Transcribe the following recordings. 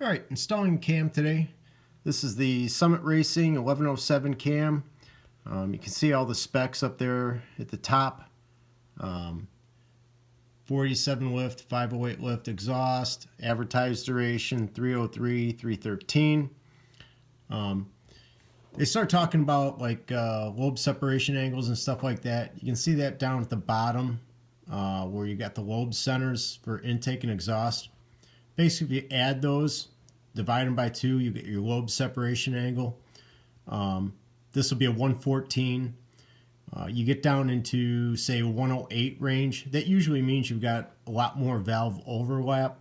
All right, installing cam today. This is the Summit Racing 1107 cam. You can see all the specs up there at the top. 487 lift, 508 lift exhaust, advertised duration 303, 313. They start talking about like lobe separation angles and stuff like that. You can see that down at the bottom where you got the lobe centers for intake and exhaust. Basically, if you add those, divide them by 2, you get your lobe separation angle. This will be a 114. You get down into, say, 108 range. That usually means you've got a lot more valve overlap,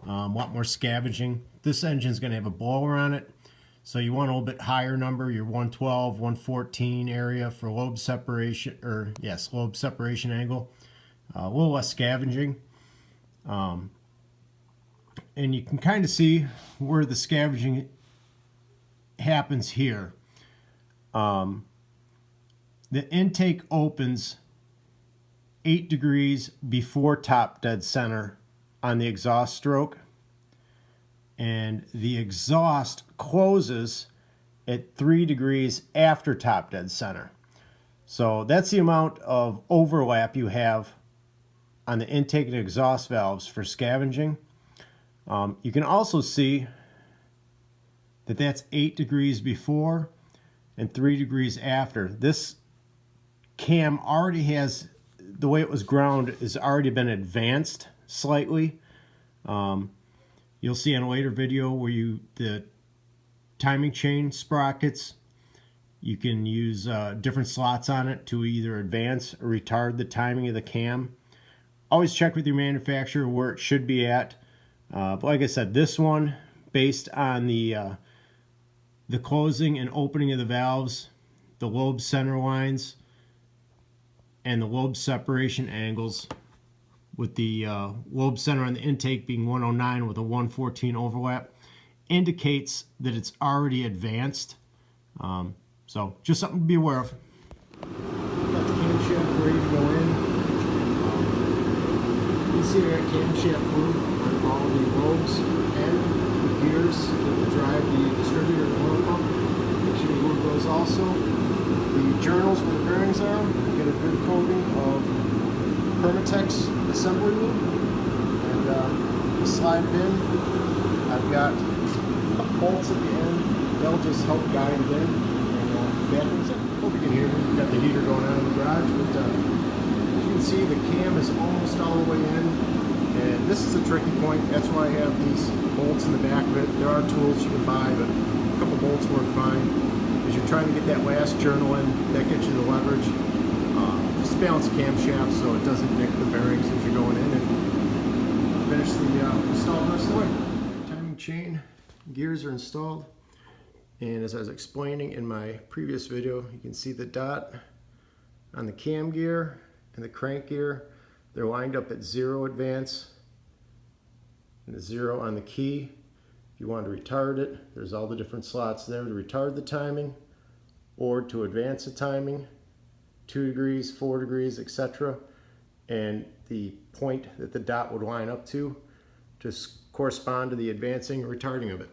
a lot more scavenging. This engine's going to have a blower on it, so you want a little bit higher number, your 112, 114 area for lobe separation, or yes, lobe separation angle. A little less scavenging. And you can kind of see where the scavenging happens here. The intake opens 8 degrees before top dead center on the exhaust stroke, and the exhaust closes at 3 degrees after top dead center. So that's the amount of overlap you have on the intake and exhaust valves for scavenging. You can also see that that's 8 degrees before and 3 degrees after. This cam already has, the way it was ground has already been advanced slightly. You'll see in a later video where the timing chain sprockets, you can use different slots on it to either advance or retard the timing of the cam. Always check with your manufacturer where it should be at. But like I said, this one, based on the closing and opening of the valves, the lobe center lines, and the lobe separation angles, with the lobe center on the intake being 109 with a 114 overlap, indicates that it's already advanced. So just something to be aware of. Got the camshaft ready to go in. You can see that camshaft lube on all the lobes and the gears that will drive the distributor and oil pump. Make sure you lube those also. The journals where the bearings are, get a good coating of Permatex assembly lube, and you slide it in. I've got bolts at the end. They'll just help guide it in. And batteries in. Hope you can hear me. We've got the heater going on in the garage, but as you can see, the cam is almost all the way in. And this is a tricky point. That's why I have these bolts in the back of it. There are tools you can buy, but a couple bolts work fine. As you're trying to get that last journal in, that gets you the leverage. Just balance the camshaft so it doesn't nick the bearings as you're going in, and finish the install the rest of the way. Timing chain gears are installed, and as I was explaining in my previous video, you can see the dot on the cam gear and the crank gear. They're lined up at 0 advance and the 0 on the key. If you want to retard it, there's all the different slots there to retard the timing or to advance the timing, 2 degrees, 4 degrees, etc. And the point that the dot would line up to just correspond to the advancing or retarding of it.